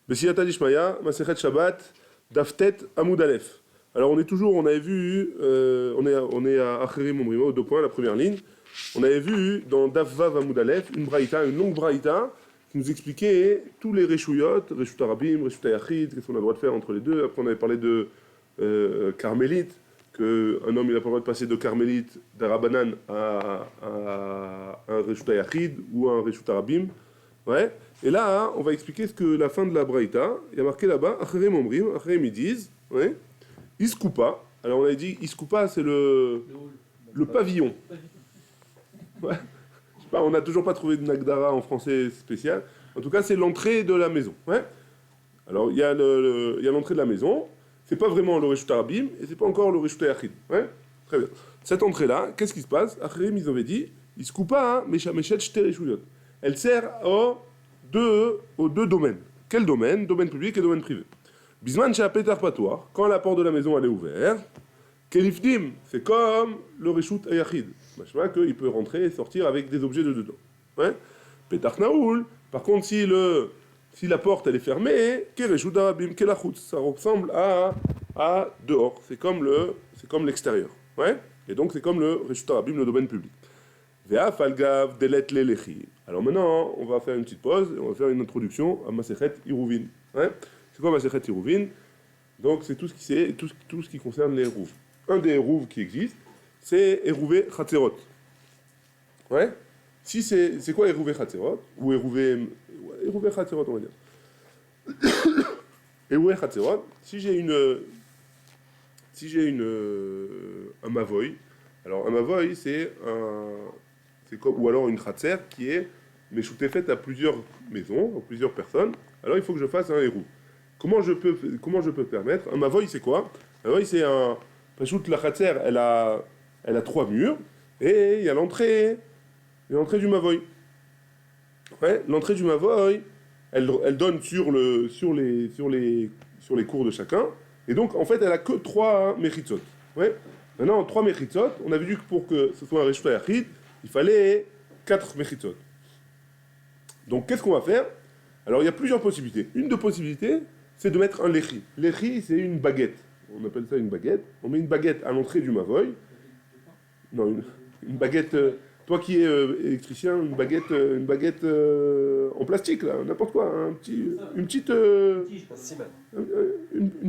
Bessiyata Dishmaya, Masechet Shabbat, Daftet Amoud Aleph. Alors on avait vu, on est à Acherim Omrimo, 2 points, la première ligne. On avait vu dans Daf Vav Amoud Aleph une braïta, une longue braïta, qui nous expliquait tous les Reshuyot, Reshut Arabim, Reshut Ayachid, qu'est-ce qu'on a le droit de faire entre les deux. Après on avait parlé de Carmélite, qu'un homme il n'a pas le droit de passer de Carmélite, d'Arabanan à un Reshut Ayachid ou à un Reshut Arabim. Ouais. Et là, on va expliquer ce que la fin de la braïta, il y a marqué là-bas, Acherim Omrim, Acherim ils disent, ouais, Iskoupa. Alors on a dit Iskoupa, c'est le pavillon. Ouais. Je sais pas, on n'a toujours pas trouvé de Nagdara en français spécial. En tout cas, c'est l'entrée de la maison. Ouais. Alors il y a l'entrée de la maison. C'est pas vraiment le Reshut Arabim et c'est pas encore le Reshut Ayachid. Ouais. Très bien. Cette entrée-là, qu'est-ce qui se passe? Acherim ils avaient dit Iskoupa, hein, Meshameshet Shte Reshuyot. Elle sert aux deux domaines. Quel domaine? Domaine public et domaine privé. Bisman chez Peter Patoir, quand la porte de la maison elle est ouverte, Kelifdim, c'est comme le Reshut Ayachid. Machma qu'il peut rentrer et sortir avec des objets de dedans. Ouais. Peter Naoul, par contre, si la porte elle est fermée, Kereshut Arabim, Kelachut, ça ressemble à dehors. C'est comme l'extérieur. Ouais. Et donc c'est comme le Reshut Arabim, le domaine public. Alors maintenant, on va faire une petite pause et on va faire une introduction à Masechet Iruvin. Ouais. C'est quoi Masechet Iruvin? Donc c'est tout ce qui concerne les Eruv. Un des Eruv qui existe, c'est Eruvé Chatzerot. Ouais. Si c'est quoi Eruvé Chatzerot? Ou Eruvé Chatzerot, on va dire. Eruvé Chatzerot, si j'ai un Mavoy, alors un Mavoy c'est ou alors une Chatzer qui est faite à plusieurs maisons, à plusieurs personnes. Alors il faut que je fasse un héros. Comment je peux permettre? Un Mavoy c'est quoi? Un Mavoy c'est un... La Chatzer elle a 3 murs et il y a l'entrée du Mavoy. Ouais, l'entrée du Mavoy elle donne sur les cours de chacun et donc en fait elle a que 3 mechitzot. Ouais. Maintenant 3 mechitzot, on avait vu que pour que ce soit un Reshut Ayachid, il fallait 4 mechitzot. Donc qu'est-ce qu'on va faire? Alors il y a plusieurs possibilités. Une des possibilités, c'est de mettre un lechi. Lechi, c'est une baguette. On appelle ça une baguette. On met une baguette à l'entrée du Mavoy. Non, une baguette... toi qui es électricien, une baguette en plastique, là, n'importe quoi. Une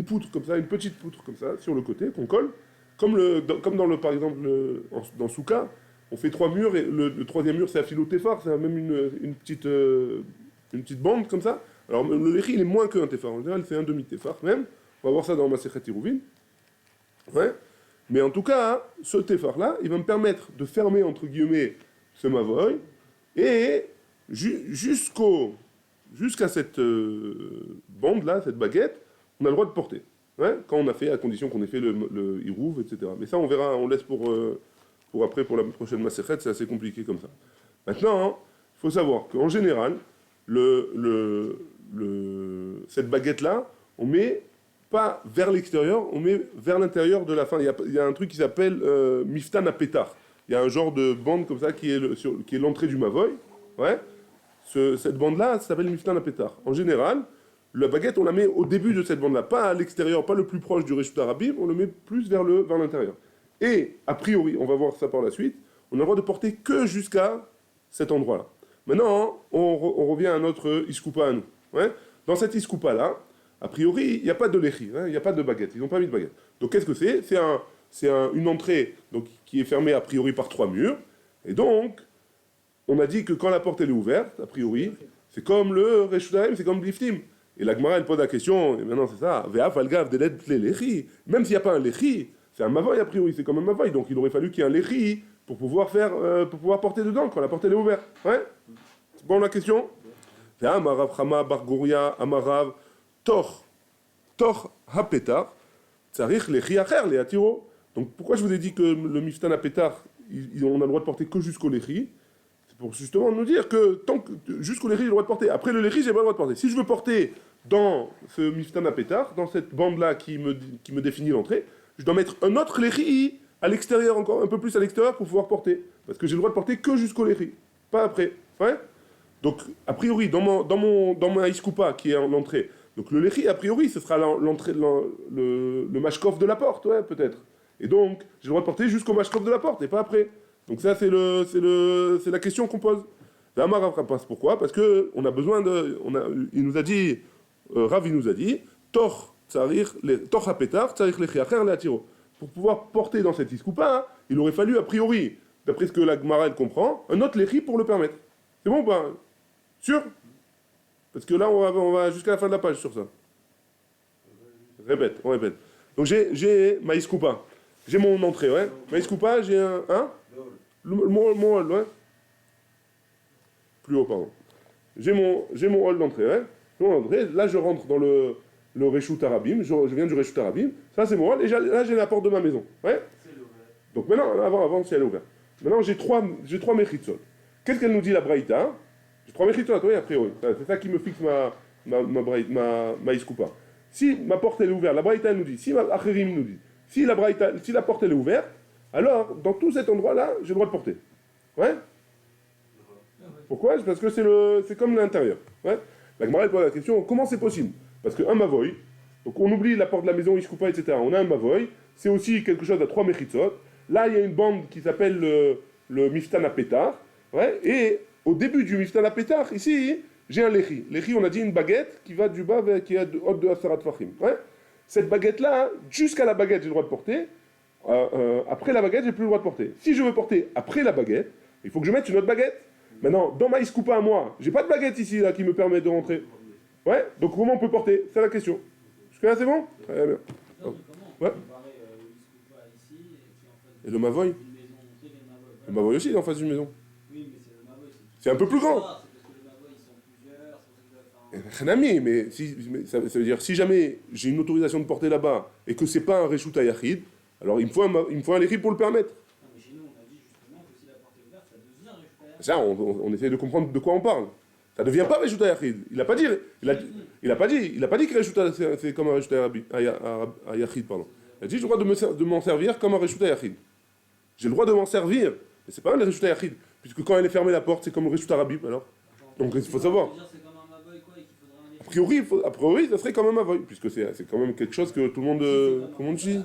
poutre comme ça, une petite poutre comme ça, sur le côté, qu'on colle. Comme par exemple, dans Souka, on fait 3 murs et le 3e mur c'est à philo-téphar, c'est même une petite bande comme ça. Alors le lechi il est moins qu'un téphar, en général c'est un demi-téphar même. On va voir ça dans Masechet Iruvin. Ouais. Mais en tout cas, ce téphar là, il va me permettre de fermer entre guillemets ce mavoy et jusqu'à cette bande là, cette baguette, on a le droit de porter. Ouais. Quand on a fait, à condition qu'on ait fait le Iruv, etc. Mais ça on verra, on laisse pour la prochaine Masechet, c'est assez compliqué comme ça. Maintenant, il faut savoir qu'en général, cette baguette-là, on met pas vers l'extérieur, on met vers l'intérieur de la fin. Il y a un truc qui s'appelle Miftan à pétard. Il y a un genre de bande comme ça qui est l'entrée du Mavoy. Ouais. Cette bande-là, ça s'appelle Miftan à pétard. En général, la baguette, on la met au début de cette bande-là, pas à l'extérieur, pas le plus proche du Reshut Arabim, on le met plus vers l'intérieur. Et, a priori, on va voir ça par la suite, on a le droit de porter que jusqu'à cet endroit-là. Maintenant, on revient à notre iskoupa à nous. Ouais. Dans cette iskoupa-là, a priori, il n'y a pas de lechi, hein, il n'y a pas de baguette, ils n'ont pas mis de baguette. Donc qu'est-ce que c'est? C'est une entrée donc, qui est fermée a priori par 3 murs, et donc, on a dit que quand la porte elle est ouverte, a priori, c'est comme le Reshut Ayachid, c'est comme l'iftim. Et la Gemara, elle pose la question, et maintenant c'est ça, ve'af algav de lechi, même s'il n'y a pas un lechi, c'est un mavoy a priori, c'est comme un mavoy, donc il aurait fallu qu'il y ait un lechi pour pouvoir porter dedans quand la porte elle est ouverte. Ouais. C'est bon la question? Amarav Chama Bargouria Amarav Tor Hapetar Tsarich Lechi Acher Le Atiro. Donc pourquoi je vous ai dit que le Miftan Hapetar, on a le droit de porter que jusqu'au lechi? C'est pour justement nous dire que tant que jusqu'au lechi j'ai le droit de porter. Après le lechi j'ai pas le droit de porter. Si je veux porter dans ce Miftan Hapetar, dans cette bande là qui me définit l'entrée, je dois mettre un autre lechi à l'extérieur, encore un peu plus à l'extérieur pour pouvoir porter. Parce que j'ai le droit de porter que jusqu'au lechi, pas après. Ouais. Donc, a priori, dans ma iskoupa qui est en entrée, Donc le lechi, a priori, ce sera l'entrée, le mashkov de la porte, ouais, peut-être. Et donc, j'ai le droit de porter jusqu'au mashkov de la porte, et pas après. Donc ça, c'est la question qu'on pose. Amar Rav Rapas, pourquoi? Parce que on a besoin de... il nous a dit, Rav, il nous a dit, Tor hapetar, tsarich lechi acher leatiro. Pour pouvoir porter dans cette iskoupa, il aurait fallu, a priori, d'après ce que la Gemara elle comprend, un autre lechi pour le permettre. C'est bon ou pas? Sûr? Parce que là, on va jusqu'à la fin de la page sur ça. On répète. Donc j'ai ma iskoupa. J'ai mon entrée, ouais. Ma iskoupa, j'ai un... Hein? Mon hall, ouais. Plus haut, pardon. J'ai mon hall d'entrée, ouais. Là, je rentre dans le Reshut Arabim. Je viens du Reshut Arabim. Ça, c'est mon hall. Et là, j'ai la porte de ma maison. Ouais. Donc maintenant, avant, si elle est ouverte. Maintenant, j'ai trois mechitzot. Qu'est-ce qu'elle nous dit, la Braïta? J'ai trois mechitzot, oui, a priori. C'est ça qui me fixe ma iskoupa. Si ma porte elle est ouverte, la Braïta elle nous dit, si ma Acherim nous dit, si la porte elle est ouverte, alors dans tout cet endroit-là, j'ai le droit de porter. Ouais? Pourquoi? Parce que c'est comme l'intérieur. Ouais? La Gemara pose la question, comment c'est possible? Parce qu'un mavoy, donc on oublie la porte de la maison, Ishkupa, etc. On a un mavoy, c'est aussi quelque chose à trois mechitzot. Là, il y a une bande qui s'appelle le Miftan Apetar. Ouais? Et au début du Miftan Apetar, ici, j'ai un lechi. Lechi, on a dit une baguette qui va du bas, qui est haute de Asarat Fahim. Ouais? Cette baguette-là, jusqu'à la baguette, j'ai le droit de porter. Après la baguette, j'ai plus le droit de porter. Si je veux porter après la baguette, il faut que je mette une autre baguette. Maintenant, dans ma iskoupa à moi, j'ai pas de baguette ici là qui me permet de rentrer. Ouais, donc comment on peut porter? C'est la question. Jusque-là, c'est bon? Très bien. Ouais. Et le mavoy? Le mavoy aussi, il est en face d'une maison. C'est un peu plus grand. Ami, mais ça veut dire si jamais j'ai une autorisation de porter là-bas et que c'est pas un Reshut Yachid, alors il me faut un lechi pour le permettre. Ça, on essaie de comprendre de quoi on parle. Ça ne devient pas Reshut Yachid. Il n'a pas dit que Reshut c'est comme un Reshut Yachid, pardon. Il a dit j'ai le droit de m'en servir comme un Reshut Yachid. J'ai le droit de m'en servir, mais c'est pas un Reshut Yachid, puisque quand elle est fermée la porte, c'est comme un Reshut Arabim alors. Donc il faut savoir. A priori, ça serait quand même un mavoy, puisque c'est quand même quelque chose que tout le monde dit.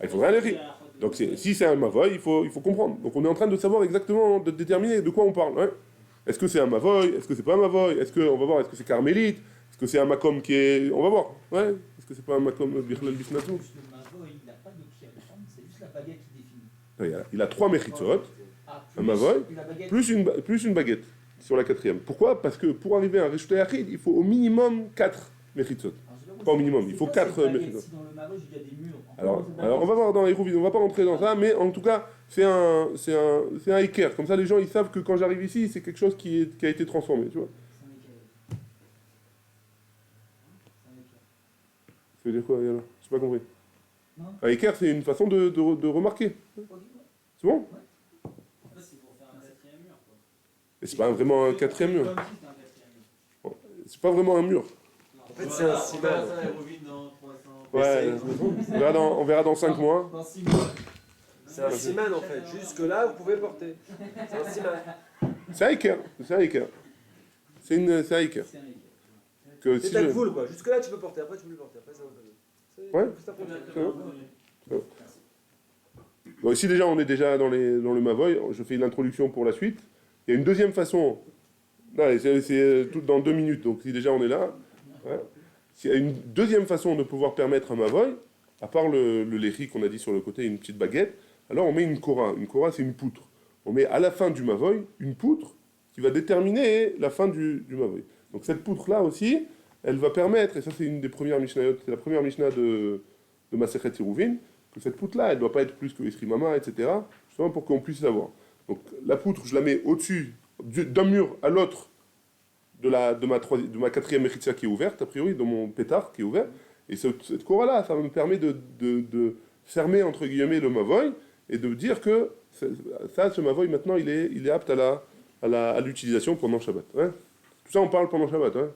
Il faudrait un lechi. Donc si c'est un mavoy, il faut comprendre. Donc on est en train de savoir exactement, de déterminer de quoi on parle. Hein. Est-ce que c'est un mavoy? Est-ce que c'est pas un mavoy? On va voir, est-ce que c'est carmélite? Est-ce que c'est un makom qui est... On va voir. Ouais. Est-ce que c'est pas un makom bichlal bifnatou? Le mavoy, il n'a pas de qui à prendre, c'est juste la baguette qui définit. Il a trois mechitzot, un mavoy, plus une baguette. Sur la quatrième. Pourquoi? Parce que pour arriver à un Reshut Yachid, il faut au minimum 4 mechitzot. Pas au minimum, il faut 4 mechitzot. Alors on va voir dans les rouvilles, on va pas rentrer dans ça, mais en tout cas, c'est un équerre. Comme ça, les gens, ils savent que quand j'arrive ici, c'est quelque chose qui a été transformé, tu vois. Ça veut dire quoi, Yana? J'ai pas compris. Un équerre, c'est une façon de remarquer. C'est bon? Et c'est pas vraiment un quatrième mur. C'est pas vraiment un mur. En fait, c'est un siman. Ouais, on verra dans 5 mois. C'est un siman en fait. Jusque-là, vous pouvez porter. C'est un siman. C'est un équerre. C'est un équerre. C'est un équerre. C'est ta foule quoi. Jusque-là, tu peux porter. Après, tu peux plus porter. Après, c'est un peu. Ouais. Donc, si déjà on est déjà dans le Mavoy, je fais une introduction pour la suite. Il y a une deuxième façon. Non, c'est tout dans 2 minutes. Donc si déjà on est là, ouais. Il y a une deuxième façon de pouvoir permettre un mavoy, à part le lechi qu'on a dit sur le côté, une petite baguette, alors on met une kora. Une kora, c'est une poutre. On met à la fin du mavoy une poutre qui va déterminer la fin du mavoy. Donc cette poutre-là aussi, elle va permettre, et ça c'est une des premières mishnayot, c'est la première mishnah de Masechet Hiruvin, que cette poutre-là, elle ne doit pas être plus que Esrimama, etc., justement pour qu'on puisse savoir. Donc la poutre, je la mets au-dessus d'un mur à l'autre de ma quatrième mechitza qui est ouverte, a priori, dans mon pétard qui est ouvert. Et cette kora-là, ça me permet de fermer, entre guillemets, le mavoy et de dire que ce mavoy, maintenant, il est apte à l'utilisation pendant Shabbat. Hein. Tout ça, on parle pendant Shabbat. Hein.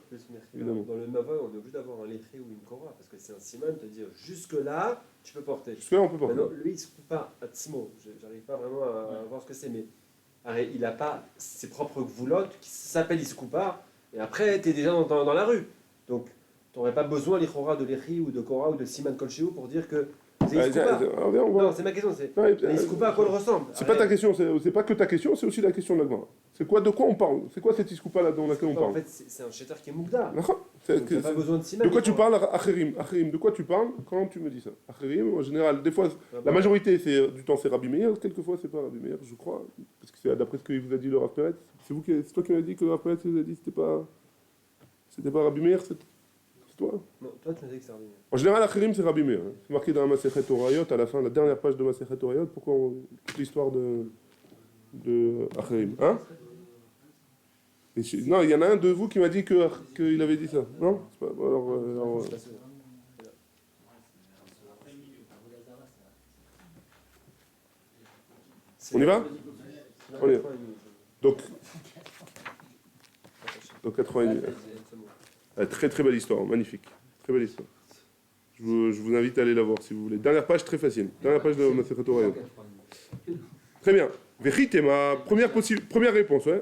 Évidemment. Dans le mavoy, on est obligé d'avoir un lechi ou une kora, parce que c'est un siman, te dire jusque-là, tu peux porter. Jusque-là, on peut porter. Maintenant, lui, il ne se coupe pas à Tzmo. J'arrive pas vraiment à voir ce que c'est, mais il n'a pas ses propres gvoulottes qui s'appellent Iskoupa, et après, tu es déjà dans la rue. Donc, Tu n'aurais pas besoin, l'Ichora, de l'Echi ou de Korah ou de Siman Kolcheu pour dire que c'est Ah, Iskoupa. on voit. Non, c'est ma question. C'est Ouais, Iskoupa, à quoi il ressemble? c'est pas ta question, c'est pas que ta question, c'est aussi la question de la Gemara. C'est quoi, de quoi on parle? C'est quoi cette iskoupa là dans laquelle on En parle? fait, c'est un Shetar qui est Moukdar. D'accord. Donc, t'as pas besoin de Siman. De quoi tu parles, Acherim? Acherim, de quoi tu parles quand tu me dis ça? Acherim, en général, des fois, la majorité du temps c'est Rabbi Meir, quelquefois c'est pas Rabbi Meir, je crois, parce que c'est d'après ce qu'il vous a dit le Rav Peretz. C'est toi qui m'as dit que le Rav Peretz vous a dit que c'était pas Rabbi Meir, c'est toi? Non, toi tu m'as dit que c'est Rabbi Meir. En général, Acherim c'est Rabbi Meir. Hein. C'est marqué dans la Masechet Orayot, à la fin, la dernière page de Masechet Orayot, toute l'histoire de Acherim. Hein? Non, il y en a un de vous qui m'a dit qu'il avait dit ça. Non? C'est pas, alors, C'est pas sûr. on y va? On y va. Donc 80. Très très belle histoire, magnifique. Très belle histoire. Je vous invite à aller la voir si vous voulez. Dernière page, très facile. Dernière page de Masechet Orayot. Très bien. Vechit est ma première réponse. Ouais.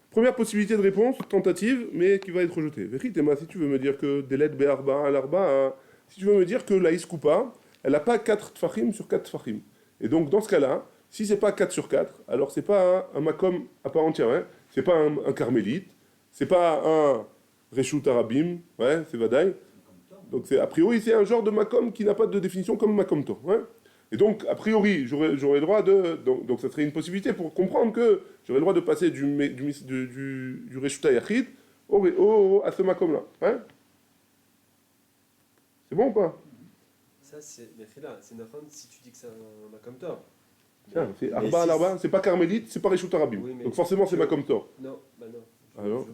Première possibilité de réponse, tentative, mais qui va être rejetée. Vechit est ma, si tu veux me dire que Delet Be'arba al Arba, si tu veux me dire que la Iskoupa, elle n'a pas 4 tfachim sur 4 tfachim. Et donc dans ce cas-là, si c'est pas 4 sur 4, alors c'est pas un makom à part entière. Hein. C'est pas un carmélite, c'est pas un Reshut Arabim, ouais, c'est Vadaï. Donc a priori c'est un genre de makom qui n'a pas de définition comme makom to. Ouais. Et donc, a priori, j'aurais le droit de... Donc ça serait une possibilité pour comprendre que j'aurais le droit de passer du Reshuta Yachid à ce makom-là. Hein? C'est bon ou pas? Ça, c'est Mechila. C'est Nahon si tu dis que c'est un makom tor. C'est Arba à l'Arba, c'est pas Carmélite, c'est pas Reshuta Rabim. Oui, donc forcément, c'est makom tor. Non, bah non. Alors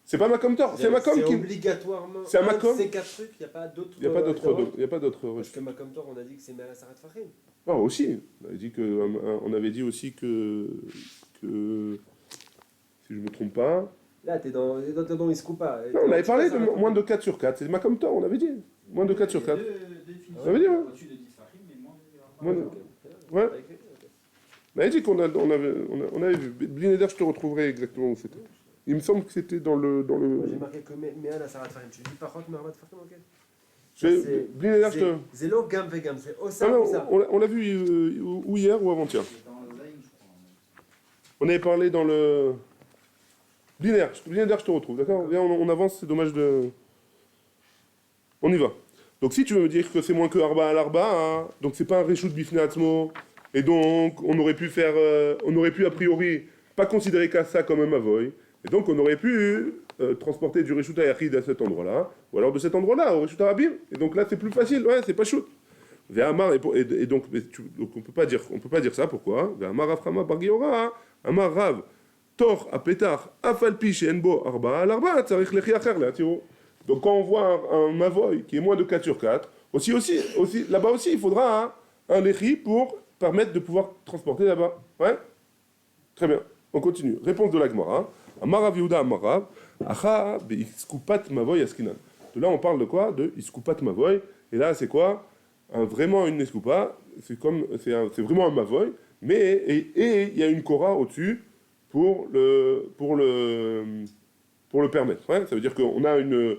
c'est pas makom tor, c'est makom qui... C'est obligatoirement. C'est un makom. C'est 4 trucs, il n'y a pas d'autres. Il n'y a pas d'autres. Parce que makom tor, on a dit que c'est Mela Sarat Fachim. Ah, aussi. On avait dit aussi que si je ne me trompe pas... Là, t'es dans Iskoupa. Non, on avait parlé de moins de 4 sur 4. C'est makom tor, on avait dit. Moins de 4 sur 4. On avait dit, ouais. Au-dessus de 10 fachim, mais moins de... Ouais. On avait dit qu'on avait vu. Blinéder, je te retrouverai exactement où c'était. Il me semble que c'était dans le... Moi, j'ai marqué que Mela Sarat Fachim. Tu dis pas Chot Mermat Fachim, ok? Blinéder, je te... C'est l'eau gam vegam, c'est Osa Non, ou ça. on l'a vu ou hier ou avant-hier. On avait parlé dans le... Blinéder, je te retrouve, d'accord? Viens, on avance, c'est dommage de... On y va. Donc si tu veux me dire que c'est moins que Arba à l'Arba, hein, donc c'est pas un Reshut Bifnei Atzmo, et donc on aurait pu a priori pas considérer qu'à ça comme un Mavoy, et donc on aurait pu transporter du Reshut Yachid à cet endroit-là, ou alors de cet endroit-là au Reshut Arabim, et donc là c'est plus facile, ouais, c'est pas shoot. Et donc on peut pas dire ça, pourquoi? Ve'amar Aframa bar Giora, Amar Rav, Tor a Petar, Afalpi chez Enbo Arba à l'Arba, Tzarich Lechi Acher Le'atiro. Donc quand on voit un Mavoy qui est moins de 4 sur 4, là-bas aussi il faudra un Lechi pour permettre de pouvoir transporter là-bas. Ouais? Très bien, on continue. Réponse de la Gemara. Amarav Yehuda Amarav, Acha Iskoupat Mavoy Askinan. De là on parle de quoi? De Iskoupat Mavoy. Et là c'est quoi? Vraiment une Iskoupa, c'est vraiment un Mavoy, mais il y a une Korah au-dessus pour le permettre. Ouais? Ça veut dire qu'on a une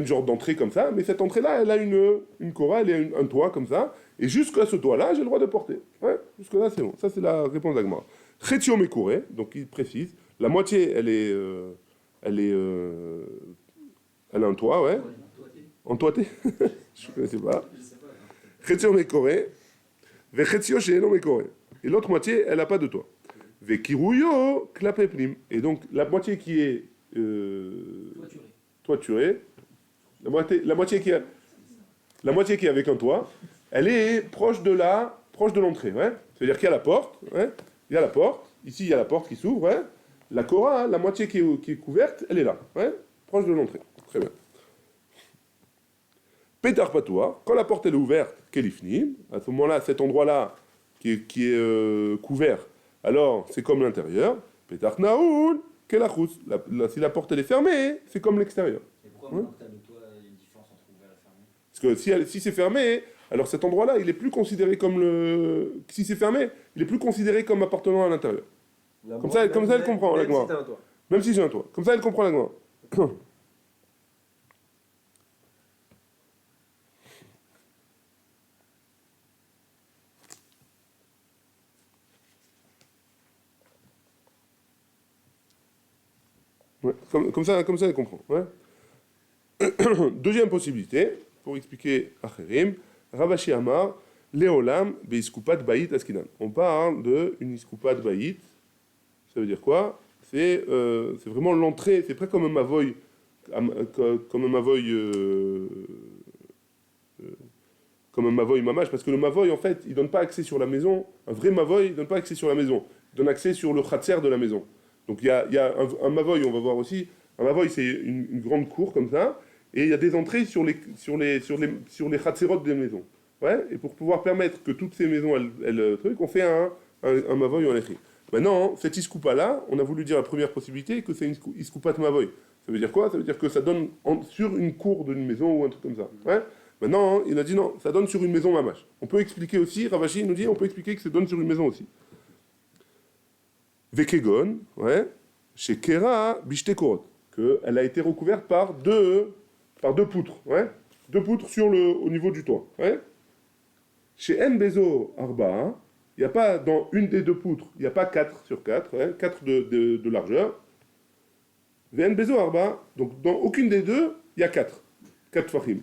genre d'entrée comme ça, mais cette entrée-là, elle a une Korah, elle a un toit comme ça, et jusqu'à ce toit-là, j'ai le droit de porter. Ouais? Jusque-là, c'est bon. Ça, c'est la réponse d'Agmar. Chetio Mekouré, donc il précise, la moitié, elle a un toit, ouais. Entoité. Je ne connaissais pas. Chetio Mekouré, ve Chetio Sheeno Mekouré. Et l'autre moitié, elle n'a pas de toit. Ve Kiruyo Klapepnim. Et donc, la moitié qui est toiturée, la moitié qui est avec un toit, elle est proche de l'entrée, ouais. C'est-à-dire qu'il y a la porte, ouais. Il y a la porte, ici il y a la porte qui s'ouvre, ouais. La Korah, la moitié qui est couverte, elle est là, ouais, proche de l'entrée. Très bien. Pétar patois, quand la porte elle est ouverte, Kelifnim, à ce moment-là, cet endroit-là qui est couvert, alors c'est comme l'intérieur. Pétar naoul, Kelachous. Si la porte elle est fermée, c'est comme l'extérieur. Et pourquoi maintenant que tu as le toit, il y a une différence entre ouvert et fermé? Parce que si c'est fermé, alors cet endroit-là, il est plus considéré comme si c'est fermé, il est plus considéré comme appartenant à l'intérieur. Comme ça, elle comprend la Gemara. Même si j'ai un toit. Comme ça, elle comprend la Gemara. Ouais, comme ça, elle comprend. Ouais. Deuxième possibilité, pour expliquer Acherim, Ravashi Amar, Léolam, Beiskupat Baït Askinan. On parle d'une Iskupat Baït. Ça veut dire quoi? C'est vraiment l'entrée, c'est presque comme un mavoy, comme un mavoy, comme un mavoy mamash, parce que le mavoy, en fait, il donne pas accès sur la maison. Un vrai mavoy, il donne pas accès sur la maison. Il donne accès sur le khatser de la maison. Donc il y a un mavoy, on va voir aussi. Un mavoy, c'est une grande cour comme ça, et il y a des entrées sur les khatserot des maisons. Ouais, et pour pouvoir permettre que toutes ces maisons, on fait un mavoy en écrit. Maintenant, cette iskoupa-là, on a voulu dire la première possibilité que c'est une iskoupat mavoy. Ça veut dire quoi? Ça veut dire que ça donne sur une cour d'une maison ou un truc comme ça. Ouais. Maintenant, il a dit non, ça donne sur une maison mamash. On peut expliquer aussi, Ravashi nous dit, on peut expliquer que ça donne sur une maison aussi. Vekegon, ouais, chez Kera Bishte-Korot, qu'elle a été recouverte par deux poutres, ouais, 2 poutres au niveau du toit, ouais. Chez Nbezo Arba, il n'y a pas dans une des 2 poutres, il n'y a pas 4 sur 4, ouais, 4 de largeur. Vn Bezo Arba, donc dans aucune des 2, il y a 4 fachim.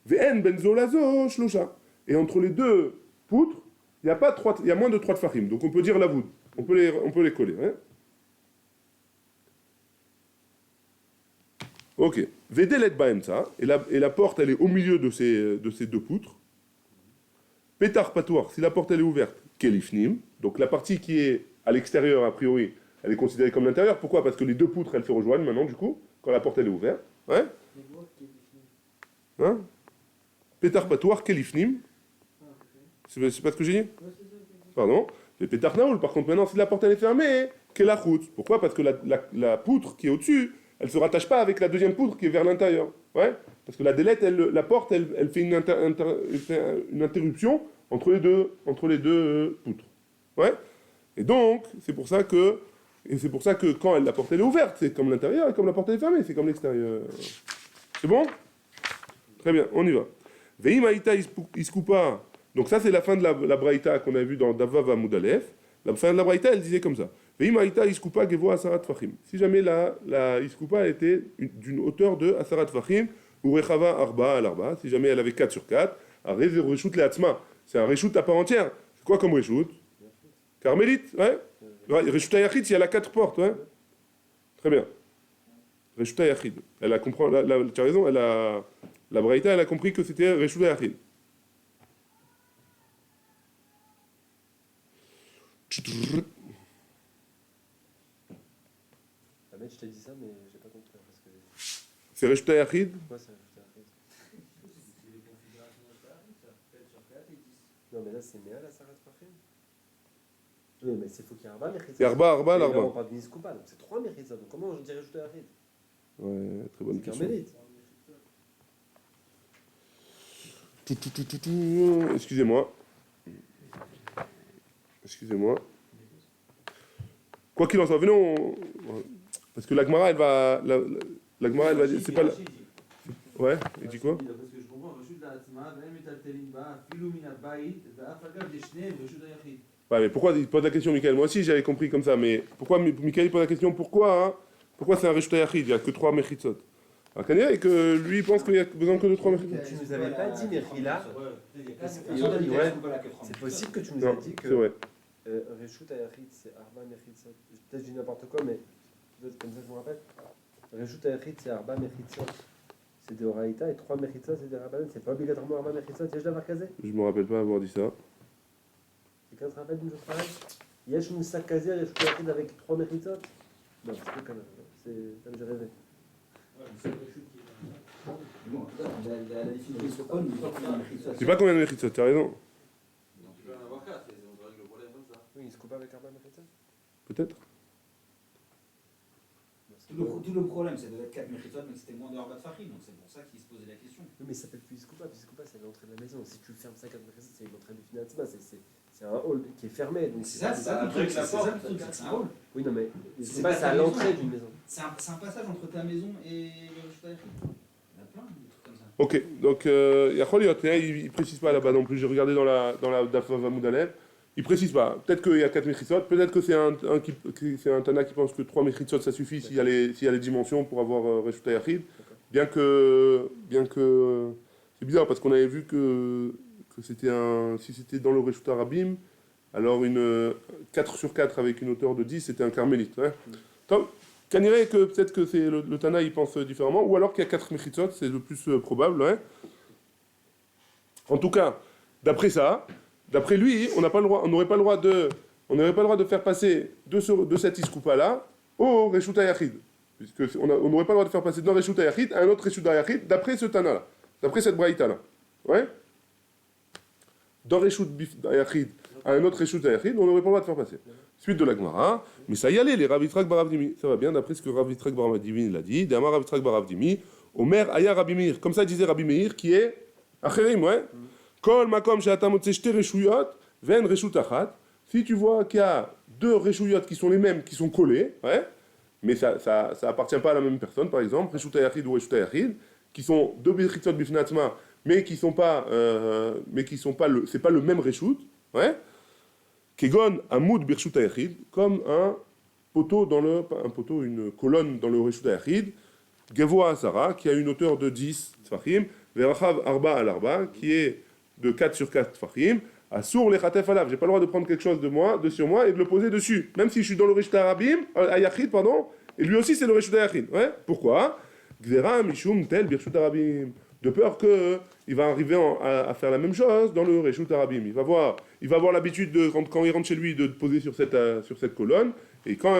Vn Benzo Lazo Shlosha. Et entre les 2 poutres, il y a moins de 3 fachim, donc on peut dire la voûte, on peut les coller. Ouais. Ok. Vedelet Baemsa, et la porte elle est au milieu de ces 2 poutres. Pétar patoir, si la porte elle est ouverte, kelifnim, donc la partie qui est à l'extérieur, a priori, elle est considérée comme l'intérieur. Pourquoi? Parce que les 2 poutres, elles se rejoignent maintenant, du coup, quand la porte elle est ouverte. Ouais. Hein? Pétar patoir, kelifnim. C'est pas ce que j'ai dit? Pardon. C'est pétar naoul. Par contre, maintenant, si la porte elle est fermée, qu'est la route. Pourquoi? Parce que la poutre qui est au-dessus, elle ne se rattache pas avec la deuxième poutre qui est vers l'intérieur. Ouais. Parce que la délette, la porte, elle fait une interruption entre les deux poutres. Ouais. Et donc, c'est pour ça que quand la porte elle est ouverte, c'est comme l'intérieur, et comme la porte elle est fermée, c'est comme l'extérieur. C'est bon? Très bien, on y va. Veimaïta iskupa. Donc ça, c'est la fin de la braïta qu'on a vue dans Davav Amud Aleph. La fin de la braïta, elle disait comme ça. Veimaïta iskupa gevo asarat fachim. Si jamais la iskupa était d'une hauteur de asarat fachim, ou rechava arba al arba, si jamais elle avait 4 sur 4, un reshut leatzma. C'est un reshut à part entière. C'est quoi comme reshut? Carmélite, ouais. Reshut ayachid, si elle a 4 portes, ouais. Très bien. Reshut ayachid. Elle a compris, tu as raison, la braïta, elle a compris que c'était reshut ayachid. Je t'ai dit ça, mais j'ai pas compris. Parce que... C'est reshut ayachid? Ouais, c'est reshut ayachid. Non, mais là, c'est Méa, la Sarat Fachim. Oui, mais c'est faux qu'il y ait Arba, Mechitza. C'est Arba, Arba. on parle d'Iniskupa, donc c'est 3 Mechitza. Donc comment je dirais reshut ayachid? Ouais, très bonne question. Excusez-moi. Quoi qu'il en soit, venons. Parce que l'Agmara, elle va. L'Agmara, elle va dire. C'est pas. Ouais, il dit quoi? Parce que je comprends, ouais, mais pourquoi il pose la question, Michael? Moi aussi, j'avais compris comme ça, mais pourquoi Michael pose la question? Pourquoi c'est un reshut ayachid? Il n'y a que 3 mechitzot. Alors Kanye, que lui, il pense qu'il n'y a besoin que de 3 mechitzot. Tu nous avais pas dit, Mechila. C'est possible que tu nous aies dit que. C'est vrai. Reshut ayachid, c'est Arba Mechitza. Peut-être je dis n'importe quoi, mais comme ça je me rappelle. Reshut ayachid, c'est Arba Mechitza. C'est des Oraïta et 3 Mechitza, c'est des Rabbanan. C'est pas obligatoirement Arba Mechitza. Tu as déjà marqué? Je me rappelle pas avoir dit ça. Quelqu'un se rappelle d'une chose pareille? Yesh Moussa Kazer et Reshut ayachid avec 3 Mechitza? Non, c'est pas quand même. C'est comme j'ai rêvé. Je sais pas combien de mechitzot, t'as raison. Oui, il se coupe avec Arba Mechitza? Peut-être. Tout le problème, c'est de 4 mechitzot, mais c'était moins de Arba Fachim, donc c'est pour ça qu'il se posait la question. Oui, mais ça s'appelle plus Iskupa. Iskupa, c'est l'entrée de la maison. Si tu fermes ça 4 Mechitza, c'est une entrée du financement. C'est un hall qui est fermé. Donc c'est ça le truc, c'est un hall. Oui, non, mais c'est pas à l'entrée d'une maison. C'est un passage entre ta maison et le reshut ayachid. Il y en a plein de trucs comme ça. Ok, donc Yacholiot, il précise pas là-bas non plus. J'ai regardé dans la Daf Amud Aleph. il précise pas. Peut-être qu'il y a 4 Mechitsot, peut-être que c'est un Tana qui pense que 3 Mechitsot ça suffit s'il y a les dimensions pour avoir Reshut Hayachid. Bien que c'est bizarre parce qu'on avait vu que si c'était dans le Reshut Harabim, alors une 4 sur 4 avec une hauteur de 10, c'était un carmélite. Hein. Donc, Kaniré que peut-être que c'est le Tana il pense différemment, ou alors qu'il y a 4 Mechitsot, c'est le plus probable. Hein. En tout cas, d'après ça, d'après lui, on n'aurait pas le droit de faire passer de cette iskoupa-là au Reshut Hayachid. Puisque on n'aurait pas le droit de faire passer d'un Reshut Hayachid à un autre Reshut Hayachid, d'après ce Tana-là, d'après cette Braïta-là. Ouais? D'un Reshut Hayachid à un autre Reshut Hayachid, on n'aurait pas le droit de faire passer. Suite de la Gemara, mais ça y allait, les Rav Yitzhak bar Rav Dimi. Ça va bien, d'après ce que Rav Yitzhak bar Rav Dimi l'a dit, D'Amar Rav Yitzhak bar Rav Dimi, Omer Aya Rabbi Meir. Comme ça disait Rabbi Meir, qui est Acherim, ouais? Kol makom she'ata motze shte reshuyot, ven reshut achat. Si tu vois qu'il y a 2 reshuyot qui sont les mêmes, qui sont collés, ouais, mais ça appartient pas à la même personne, par exemple, reshut hayachid ou reshut hayachid, qui sont 2 bechitzot bifnei atzma, mais qui sont pas c'est pas le même reshut, ouais. Kegon amud birshut hayachid, comme un poteau une colonne dans le reshut hayachid, gevoa asara, qui a une hauteur de 10 tfachim, verachav arba al arba, qui est de 4 sur 4 tfachim, assour les chatef alav. J'ai pas le droit de prendre quelque chose de sur moi et de le poser dessus. Même si je suis dans le Reshut Hayachid, pardon, et lui aussi c'est le Reshut Hayachid. Ouais. Pourquoi? Gzera mishum tel birshut harabim. De peur qu'il va arriver à faire la même chose dans le Reshut Harabim. Il va avoir l'habitude, quand il rentre chez lui, de poser sur cette colonne. Et quand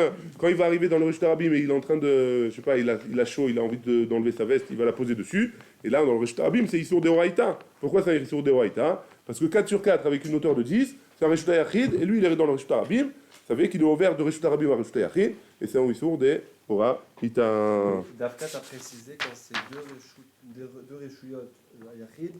il va arriver dans le Reshut Harabim et il est en train de, je sais pas, il a chaud, il a envie d'enlever sa veste, il va la poser dessus. Et là, dans le Reshut Harabim, c'est Issour Deoraita. Pourquoi c'est Issour Deoraita? Parce que 4 sur 4 avec une hauteur de 10, c'est un Reshut Hayachid, et lui, il est dans le Reshut Harabim. Ça veut dire qu'il est ouvert de Reshut Harabim à Reshut Hayachid, et c'est un Issour Deoraita. Dafkat a précisé quand c'est deux Reshuyot Hayachid,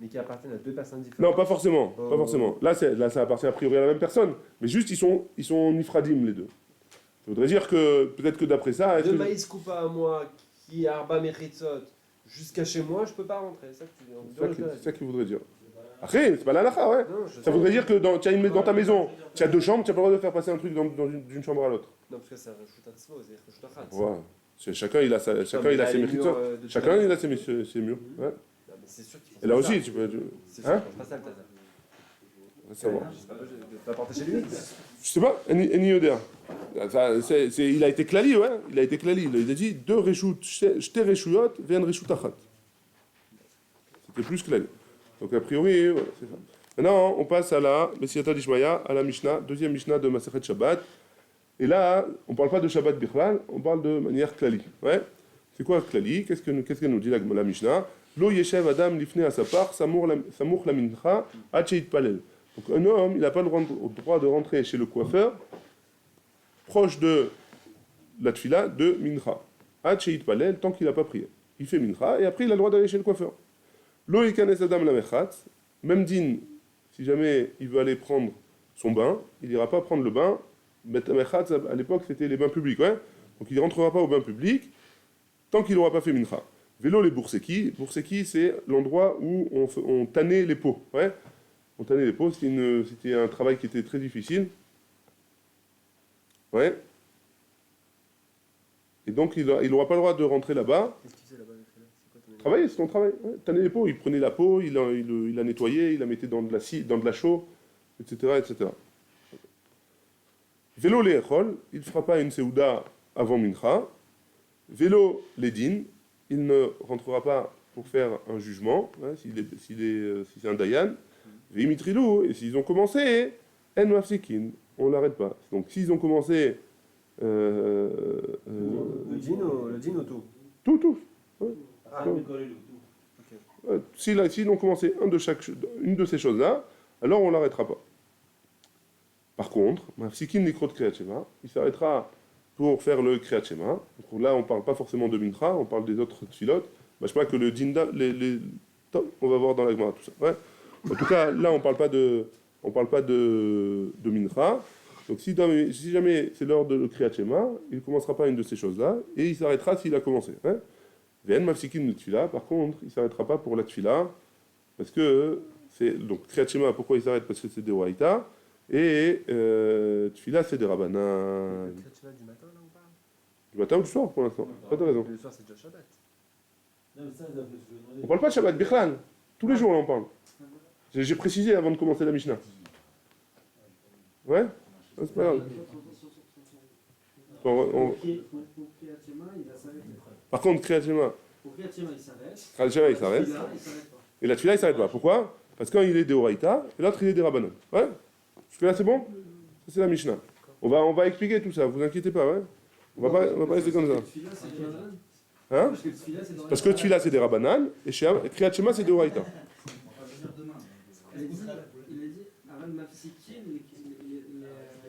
mais qui appartiennent à 2 personnes différentes. Non, pas forcément. Pas forcément. Là, ça appartient a priori à la même personne. Mais juste, ils sont nifradim, les deux. Ça voudrait dire que, peut-être que d'après ça... De maïs coupa à moi, qui est Arba Mechitzot, jusqu'à chez moi, je peux pas rentrer. C'est ça qu'il voudrait dire. Après, c'est pas la lacha, ouais. Non, ça voudrait dire que dans ta maison, tu as 2 chambres, tu n'as pas le droit de faire passer un truc d'une chambre à l'autre. Non, parce que c'est un Reshut Atzmo, c'est un Reshut Achat. Voilà. Chacun, il a ses mechitzot. Chacun, il a ses murs. Ouais. C'est sûr qu'il faut et là aussi, tu peux... C'est sûr, pas ça le tata. Ça va. Je peux apporter chez lui. Je sais pas, Eni Yoder. Il a été klali, ouais. Il a dit 2 reshut, shte reshuyot, ve'en reshut achat. C'était plus klali. Donc a priori, voilà, c'est ça. Maintenant, on passe à la Messiata Dishmaya, à la Mishnah, deuxième Mishnah de Masechet Shabbat. Et là, on ne parle pas de Shabbat Bichlal, on parle de manière klali. Ouais. C'est quoi klali? Qu'est-ce qu'elle nous dit la Mishnah? Lo yeshev adam lifnei asapar samour la mincha ad sheitpalel. Donc un homme, il n'a pas le droit de rentrer chez le coiffeur proche de la tfila de mincha. Ad sheitpalel, tant qu'il n'a pas prié. Il fait mincha et après il a le droit d'aller chez le coiffeur. Lo yikanes adam la mechatz, même din, si jamais il veut aller prendre son bain, il n'ira pas prendre le bain. Mechatz, à l'époque, c'était les bains publics, ouais. Donc il ne rentrera pas au bain public tant qu'il n'aura pas fait mincha. Vélo les bourseki. Bourseki, c'est l'endroit où on tannait les peaux. Ouais. On tannait les peaux, c'était un travail qui était très difficile. Ouais. Et donc, il n'aura pas le droit de rentrer là-bas. Qu'est-ce qu'il faisait là-bas? Travailler, c'est ton travail. Ouais. Tanner les peaux, il prenait la peau, il la nettoyait, il la mettait dans de la chaux, etc., etc. Vélo les echol, il ne fera pas une seouda avant mincha. Vélo les din, il ne rentrera pas pour faire un jugement, hein, si c'est un dayan. Veimitrilou, et s'ils ont commencé, en mafsekin, on l'arrête pas. Donc s'ils ont commencé... Le din ou tout? Tout. Ouais. Ah, Ouais. S'ils ont commencé une de ces choses-là, alors on l'arrêtera pas. Par contre, mafsekin nikrot kriyat shema, il s'arrêtera pour faire le kriyat shema. Donc là, on ne parle pas forcément de mincha, on parle des autres tfilot. Je sais pas que le dinda, on va voir dans la Gemara tout ça. Ouais. En tout cas, là, on parle pas de mincha. Donc si jamais c'est l'heure de le kriyat shema, il ne commencera pas une de ces choses-là, et il s'arrêtera s'il a commencé. V'en mafsikin le tfila. Par contre, il ne s'arrêtera pas pour la tfila, parce que c'est donc kriyat shema. Pourquoi il s'arrête? Parce que c'est des waïta. Et Tfila, c'est des Rabbanan. Le Kriyat Shema du matin, là, on parle? Du matin ou du soir, pour l'instant. Pas de raison. Le soir, c'est déjà Shabbat. Non, mais ça, je vais demander. On parle pas de Shabbat, Bichlan. Tous les jours, là, on parle. J'ai précisé avant de commencer la Mishnah. Ouais? Ah, c'est pas grave. Par contre, Kriyat Shema, Pour Kriyat Shema, il s'arrête. Kriyat Shema, il s'arrête. Tfila, il s'arrête pas. Et la Tfila, il s'arrête pas. Pourquoi? Parce qu'un, il est des Horaïta, et l'autre, il est des Rabbanan. Ouais? Jusque-là, c'est bon? Ça, c'est la Mishnah. On va expliquer tout ça, vous inquiétez pas, ouais? On va pas rester comme ça. Tfila, c'est des Rabbanan. Hein? Parce que Tfila, c'est dans Parce que Tfila, c'est des Rabbanan, et Kriyat Shema, c'est des Horaïta. On va venir demain. Il a dit, Aran Mafsikin, les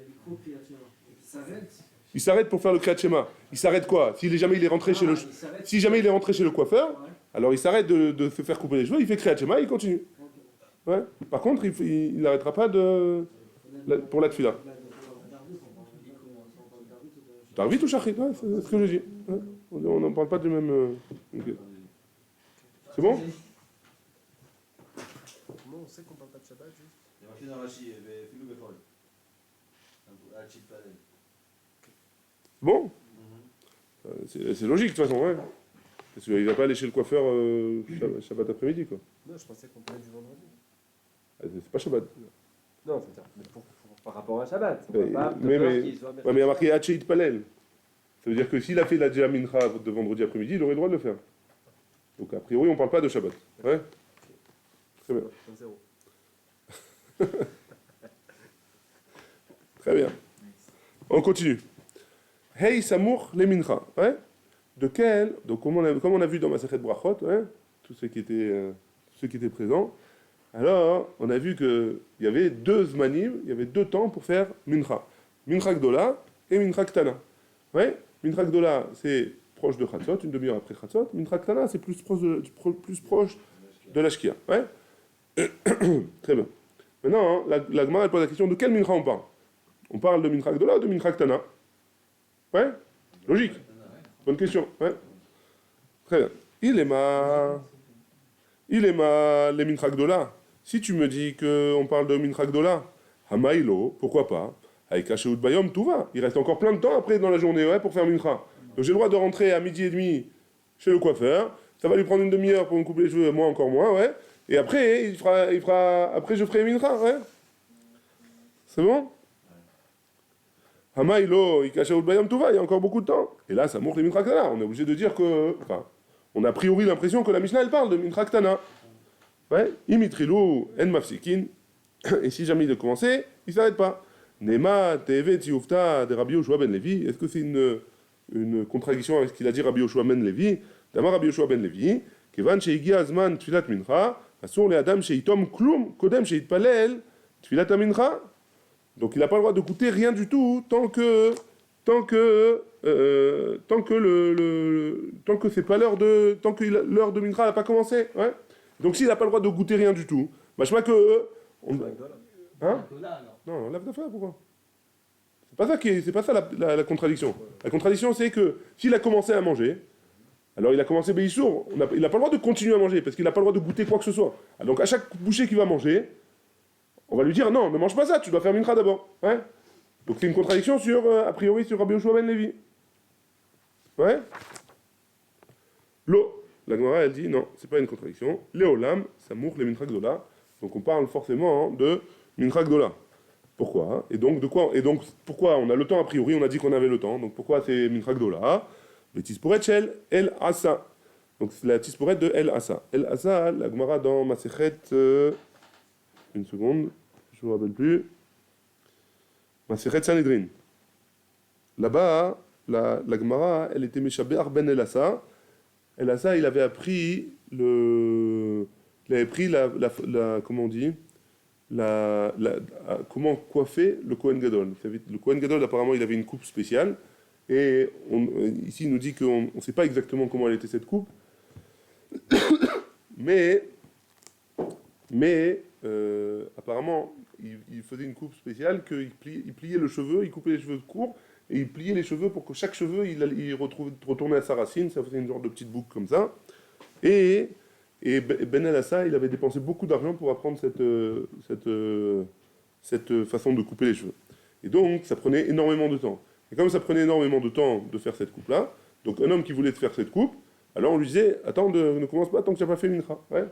micro Kriyat Shema. Il s'arrête. Il s'arrête pour faire le Kriyat Shema. Il s'arrête quoi? Si jamais il est rentré chez le... Il s'arrête. Si jamais il est rentré chez le coiffeur, Ouais. alors il s'arrête de se faire couper les cheveux, il fait Kriyat Shema, il continue. Ouais. Par contre, il n'arrêtera pas pour la Tfila. D'Arvit ou Shachrit, ouais, c'est ce que je dis. Ouais. On n'en parle pas du même... ok. C'est bon? Comment on sait qu'on parle pas de Shabbat, juste? Il y a marqué dans Rashi, Filou Befol. Bon? C'est logique, de toute façon, ouais. Parce qu'il ne va pas aller chez le coiffeur Shabbat après-midi, quoi. Non, je pensais qu'on parlait du vendredi. Ah, c'est pas Shabbat. Non, faut dire, mais par rapport à Shabbat. On Mais- peut pas mais- peur mais- qu'il soit Ouais, mais il y a marqué Hacheit Palel. Ça veut dire que s'il a fait la Dja Mincha de vendredi après-midi, il aurait le droit de le faire. Donc a priori, on ne parle pas de Shabbat. Ouais? Très bien. 1-0. Très bien. On continue. Hey Samour les Mincha. Ouais? De quel? Donc comme on a vu dans Masechet Brachot, ouais, tous ceux qui étaient présents, alors on a vu qu'il y avait deux zmanim, il y avait deux temps pour faire Mincha. Mincha Gdola et Mincha Ktana. Ouais? Mincha Gdola, c'est proche de Chatzot, une demi-heure après Chatzot. Mincha Ktana, c'est plus proche de la Shkia. Ouais? Très bien. Maintenant, hein, la Gemara elle pose la question de quel Mincha on parle? On parle de Mincha Gdola ou de Mincha Ktana? Ouais? Logique. Bonne question. Ouais? Très bien. Il est ma les Mincha Gdola. Si tu me dis qu'on parle de Mincha Gdola, Hamaïlo, pourquoi pas? Avec Hasheut Bayom, tout va. Il reste encore plein de temps après dans la journée, ouais, pour faire Mincha. Donc j'ai le droit de rentrer à midi et demi chez le coiffeur. Ça va lui prendre une demi-heure pour me couper les cheveux, moi encore moins, ouais. Et après, après je ferai Mincha, ouais. C'est bon? Hamaïlo, Ikashaout Bayam, tout va, il y a encore beaucoup de temps. Et là, ça montre les Mincha Ktana. On est obligé de dire que. Enfin, on a a priori l'impression que la Mishnah, elle parle de Mincha Ktana. Ouais, Imitrilou, En Mafsikin. Et si jamais il a commencé, il s'arrête pas. Nema, Teve, Tioufta, de Rabbi Yoshua ben Levi. Est-ce que c'est une contradiction avec ce qu'il a dit Rabbi Yoshua ben Levi? Damar Rabbi Yoshua ben Levi, Kevan Sheigi Azman Tfilat Mincha, Asur le Adam Sheitom Klum, Kodem Sheitpalel, Tfilat Mincha. Donc il n'a pas le droit de goûter rien du tout tant que c'est pas tant que l'heure de Mincha n'a pas commencé. Ouais. Donc s'il n'a pas le droit de goûter rien du tout, bah je sais pas que hein? Non, l'Avdafa, pourquoi? C'est pas ça la contradiction. La contradiction, c'est que s'il a commencé à manger, alors il a commencé Béissour, il n'a pas le droit de continuer à manger, parce qu'il n'a pas le droit de goûter quoi que ce soit. Alors, donc à chaque bouchée qu'il va manger, on va lui dire, non, ne mange pas ça, tu dois faire Mincha d'abord. Ouais. Donc c'est une contradiction a priori, sur Rabbi Yoshua ben Levi. Ouais. L'eau. La Gemara, elle dit, non, c'est pas une contradiction. Léolam, ça mourre les Mincha Gdola. Donc on parle forcément de Mincha Gdola. Pourquoi? Et donc pourquoi on a le temps a priori? On a dit qu'on avait le temps. Donc pourquoi c'est Mincha Gdola? Le Tisporet Shel El Asa. Donc c'est la Tisporet de El Asa. El Asa, la Gemara dans Masechet. Une seconde, je ne me rappelle plus. Masechet Sanhedrin. Là-bas, la Gemara, elle était Meshaber ben El Asa. El Asa, il avait appris comment on dit? Comment coiffer le Kohen Gadol. Le Kohen Gadol, apparemment, il avait une coupe spéciale. Et ici, il nous dit qu'on ne sait pas exactement comment elle était cette coupe. mais apparemment, il faisait une coupe spéciale qu'il pliait le cheveu, il coupait les cheveux courts, et il pliait les cheveux pour que chaque cheveu, il retournait à sa racine. Ça faisait une genre de petite boucle comme ça. Et Ben El Assa, il avait dépensé beaucoup d'argent pour apprendre cette façon de couper les cheveux. Et donc, ça prenait énormément de temps. Et comme ça prenait énormément de temps de faire cette coupe-là, donc un homme qui voulait faire cette coupe, alors on lui disait, attends, ne commence pas tant que tu n'as pas fait mincha. Ouais.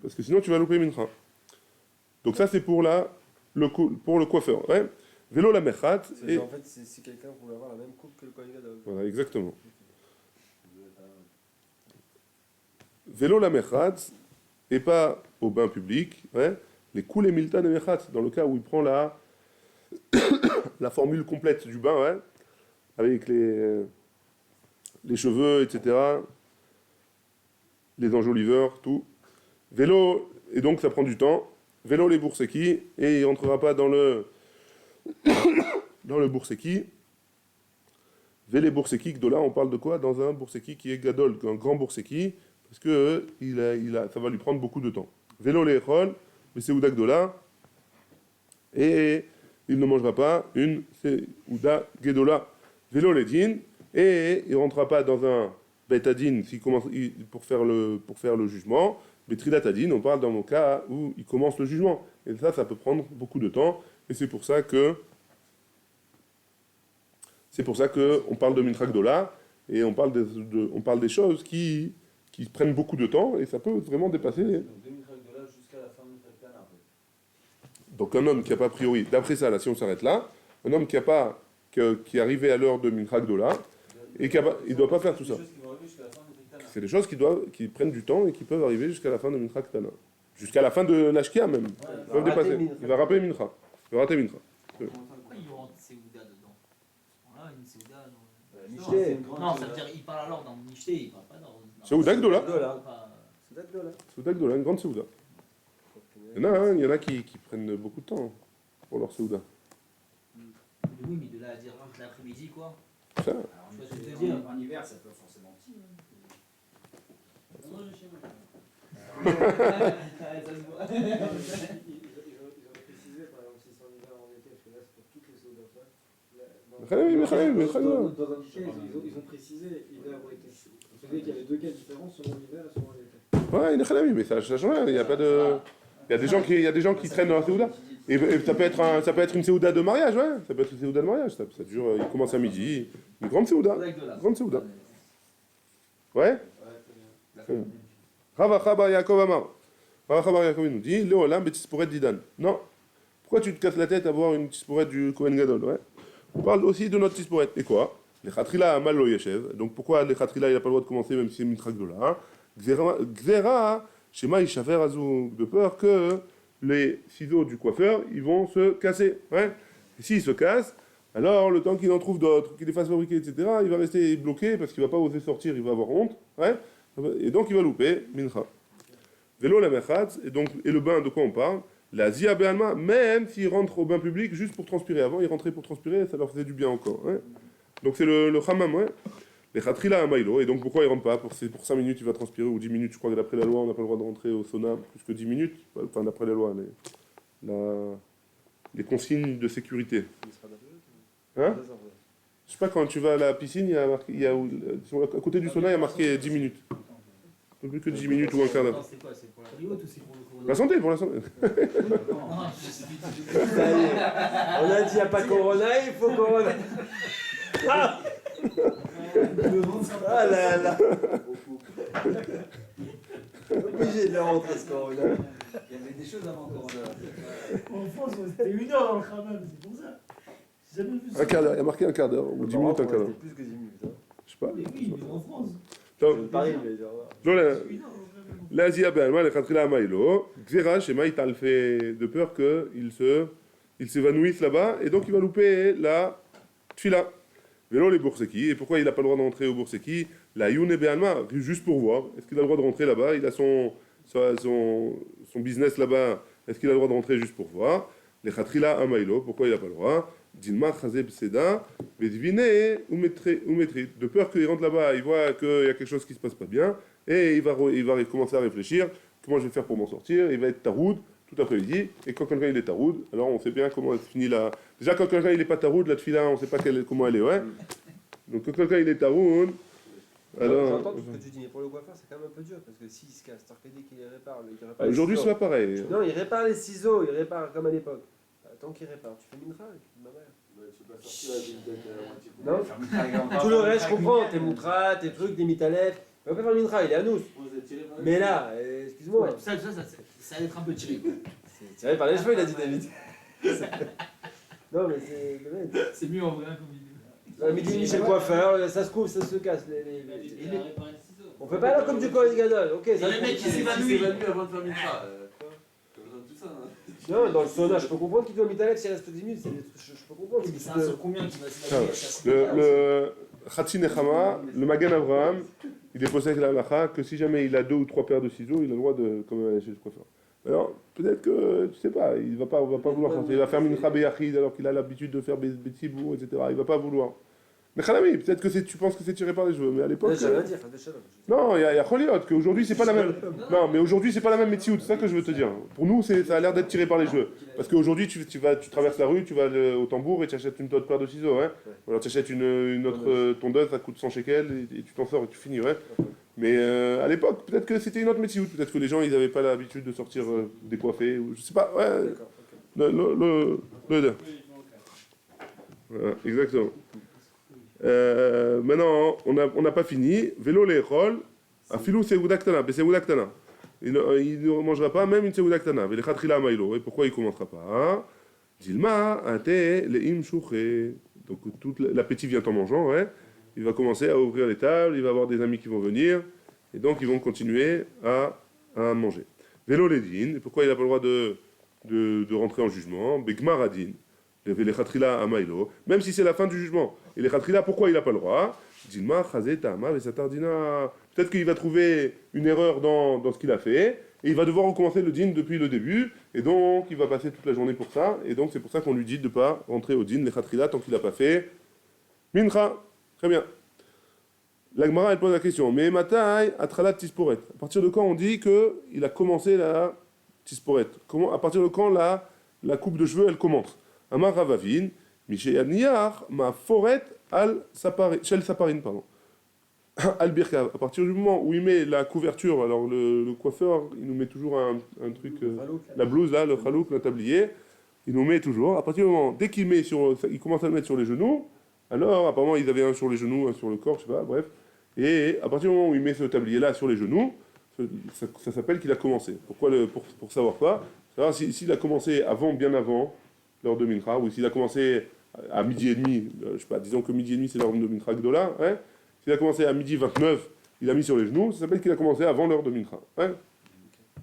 Parce que sinon tu vas louper mincha. Donc ça c'est pour le coiffeur. Ouais. Vélo la mechat. Et... En fait, si quelqu'un voulait avoir la même coupe que le Kohen Gadol. Voilà, exactement. Vélo la mechat, et pas au bain public. Ouais. Les coulées milta de mechat, dans le cas où il prend la formule complète du bain, ouais, avec les cheveux, etc., les enjoliveurs, tout. Vélo, et donc ça prend du temps. Vélo les bourseki, et il ne rentrera pas dans le bourseki. Vélé bourseki, Gdola, on parle de quoi? Dans un bourseki qui est gadol, un grand bourseki, parce que ça va lui prendre beaucoup de temps. Vélo les echol, mais c'est Ouda Gdola, et il ne mangera pas une Ouda Gedola. Vélo les din, et il ne rentrera pas dans un Betadine pour faire le jugement. Betrilatadine, on parle dans mon cas où il commence le jugement. Et ça peut prendre beaucoup de temps. Et c'est pour ça que on parle de Mintragdola et on parle des choses qui prennent beaucoup de temps et ça peut vraiment dépasser. Donc de Mintragdola jusqu'à la fin de Mintragdana. Donc un homme qui n'a pas a priori, d'après ça, là, si on s'arrête là, un homme qui est arrivé à l'heure de Mintragdola et il ne doit pas faire tout ça. C'est des choses qui prennent du temps et qui peuvent arriver jusqu'à la fin de Mincha Ktana. Jusqu'à la fin de l'Ashkia même. Ils peuvent dépasser. Il va rater Mincha. Il va rater Mincha. Pourquoi il rentre Séouda dedans? Voilà, une Séouda. Nishté. Non, ça veut dire il parle alors dans Nishté, il parle pas dans. Séouda Gdola. Gdola. Séouda Gdola, une grande Séouda. Il y en a qui prennent beaucoup de temps pour leur Séouda. Oui, mais de là à dire toute l'après-midi, quoi. Ça. Alors, Je vois ce que tu veux dire. en hiver, ça peut forcément petit. hein. Non, je sais pas. Ça se voit. Ils auraient précisé, par exemple, si c'est en hiver ou en été, parce que là, c'est pour toutes les sauces Dans un cas, ils ont précisé hiver ou été. C'est-à-dire qu'il y avait deux cas différents selon l'hiver et selon l'été. Ouais, il est chalami, mais ça change rien. Il y a pas de. Il y a des gens qui traînent dans la Séouda. Et ça peut être une Séouda de mariage, ouais. Ça peut être une Séouda de mariage. Ça dure, il commence à midi. Une grande Séouda. Une grande Séouda. Ouais. Rava Bar Yaakov Amar. Rava Bar Yaakov nous dit Léolam Betisporet Didan. Non. Pourquoi tu te casses la tête à voir une Tisporet du Kohen Gadol, ouais. On parle aussi de notre Tisporet. Et quoi? Les Khatrila Amal Lo Yeshev. Donc pourquoi les Khatrila il n'a pas le droit de commencer même si c'est Mitrakdola? Gzera Shema Ishaver Azou. De peur que les ciseaux du coiffeur ils vont se casser. Ouais. Et s'ils se cassent, alors le temps qu'il en trouve d'autres, qu'il les fasse fabriquer, etc., il va rester bloqué parce qu'il ne va pas oser sortir, il va avoir honte. Ouais. Et donc il va louper Mincha. Vélo la Mechat, et le bain de quoi on parle? La Zia Be'alma, même s'ils rentrent au bain public juste pour transpirer. Avant, ils rentraient pour transpirer, ça leur faisait du bien encore. Ouais. Donc c'est le Hammam, ouais. Les Khatrila à Maïlo, et donc pourquoi ils rentrent pas? Pour 5 minutes, il va transpirer, ou 10 minutes, je crois que d'après la loi, on n'a pas le droit de rentrer au sauna plus que 10 minutes. Enfin, d'après la loi, les consignes de sécurité. Hein? Je sais pas, quand tu vas à la piscine, à côté du sauna, il y a marqué 10 minutes. Un peu plus que 10 minutes ou un quart d'heure. C'est quoi? C'est pour la brioche ou c'est pour le corona? La santé, pour la santé. Non, je sais plus. Ça y est. On a dit il n'y a pas Corona, il faut Corona. Ah là là. Obligé de le rentrer ce Corona. Il y avait des choses avant Corona. En France, c'était 1 heure dans le Khammam, c'est pour ça. J'ai jamais vu ça. Un quart d'heure, il y a marqué un quart d'heure, ou 10 minutes, un quart d'heure. Plus que 10 minutes. Hein. Je sais pas. Mais oui, mais en France. Donc, Paris, mais genre. donc, 1 heure, vraiment. l'Asia Be'alma, les Khatrila à Maïlo, Xera, Shema, il fait de peur qu'il s'évanouisse là-bas, et donc il va louper la Tfila. Vélo les Bourseki, et pourquoi il n'a pas le droit d'entrer au Bourseki? La Yune Be'alma, juste pour voir, est-ce qu'il a le droit de rentrer là-bas? Il a son business là-bas, est-ce qu'il a le droit de rentrer juste pour voir? Les Khatrila à Maïlo, pourquoi il n'a pas le droit? Dilma Chazeb Seda, Vedvine ou Metri. De peur qu'il rentre là-bas, il voit qu'il y a quelque chose qui se passe pas bien, et il va commencer à réfléchir, comment je vais faire pour m'en sortir, il va être taroud tout après-midi, et quand quelqu'un il est taroud, alors on sait bien comment elle se finit là. Déjà quand quelqu'un il est pas taroud, la tefila, on sait pas comment elle est, ouais. Donc quand quelqu'un il est taroud, alors... J'entends tout ce que tu dis, mais pour le coiffeur c'est quand même un peu dur, parce que s'il se casse, Tarkedi qui les répare, il répare les Aujourd'hui ciseaux. c'est pas pareil. Non, il répare les ciseaux, il répare comme à l'époque. tant qu'il répare, tu fais mincha avec ma mère. Tu peux pas sortir avec une tête à moitié. Non. Faire Mitra avec un Tout le bras, reste, je avec comprends, une tes mienne. moutras, tes trucs, tes mitalef. On va pas faire le mincha, il est à nous. Vous êtes tiré par les Mais cheveux. là, excuse-moi, Ouais, ça allait être un peu tiré. Quoi. c'est tiré par les cheveux, il a dit David. Non, mais c'est. le mec. C'est mieux en vrai hein, comme vidéo. À midi, chez le coiffeur, ça se coupe, ça se casse. Il est réparé le ciseau. On fait pas là comme du Kohen Gadol, ok, ça le se mec, coupe. il s'évanouit. Avant de faire Mitra. Quoi t'as besoin de tout ça, hein. Non, dans le sauna, je peux comprendre qu'il doit mitalef s'il reste 10 minutes, je peux comprendre. Mais c'est un sur combien qui va Ah, s'évanouir Le Khatsi Nechama, le Magan Avraham, il est posé avec la halakha que si jamais il a 2 ou 3 paires de ciseaux, il a le droit de quand même aller chez le coiffeur. Alors, peut-être que, tu sais pas, on va pas vouloir sortir. Il va faire Mincha Beyachid alors qu'il a l'habitude de faire Betsibou, etc. Il va pas vouloir. Mais Khalami, peut-être que tu penses que c'est tiré par les cheveux, mais à l'époque. J'ai rien dit, frère de Shalom. Non, il y a Kholiot, qu'aujourd'hui c'est pas la même. Non, mais aujourd'hui c'est pas la même métier, c'est ça que je veux te dire. Pour nous, ça a l'air d'être tiré par les cheveux. Parce qu'aujourd'hui, tu traverses la rue, tu vas au tambour et tu achètes une autre paire de ciseaux, hein. Ou alors tu achètes une autre tondeuse, ça coûte 100 shekels et tu t'en sors et tu finis, ouais. Mais à l'époque, peut-être que c'était une autre métier, peut-être que les gens ils avaient pas l'habitude de sortir décoiffés, ou je sais pas, ouais. D'accord, ok. Voilà, exactement. Maintenant, on n'a pas fini. Vélo les rôles, à filou Seouda Ktana, Besseouda Ktana. Il ne mangera pas même une Seouda Ktana. Vele Khatrila Maïlo. Et pourquoi il ne commencera pas? Dilma, Ate, le Im Shouché. Donc l'appétit vient en mangeant, ouais. Il va commencer à ouvrir les tables, il va avoir des amis qui vont venir, et donc ils vont continuer à manger. Vélo les din. Et pourquoi il n'a pas le droit de rentrer en jugement? Begmar Adin. Les Khatrila Amaïlo. Même si c'est la fin du jugement. Et les Khatrila, pourquoi il n'a pas le droit? Dilma, Chazé, Tama, Vesatardina. Peut-être qu'il va trouver une erreur dans ce qu'il a fait, et il va devoir recommencer le din depuis le début, et donc il va passer toute la journée pour ça, et donc c'est pour ça qu'on lui dit de ne pas rentrer au din, les Khatrila, tant qu'il n'a pas fait. Mincha. Très bien. La Gemara, elle pose la question. Mais Matai, Atralat Tisporet. À partir de quand on dit qu'il a commencé la Tisporet? À partir de quand la coupe de cheveux, elle commence? Amar Ravavin, Michel Niyar, ma foret al saparin, shel saparin, pardon. Al birkav. À partir du moment où il met la couverture, alors le coiffeur, il nous met toujours un truc, la blouse là, le chalouk, le tablier, il nous met toujours. À partir du moment, dès qu'il commence à le mettre sur les genoux, alors apparemment ils avaient un sur les genoux, un sur le corps, je sais pas, bref. Et à partir du moment où il met ce tablier là sur les genoux, ça s'appelle qu'il a commencé. Pourquoi pour savoir quoi? Savoir s'il a commencé bien avant l'heure de Mincha, ou s'il a commencé à midi et demi, je sais pas, disons que midi et demi c'est l'heure de Mincha Gdola, hein. S'il a commencé à midi 29, il a mis sur les genoux, ça s'appelle qu'il a commencé avant l'heure de Mincha. Hein.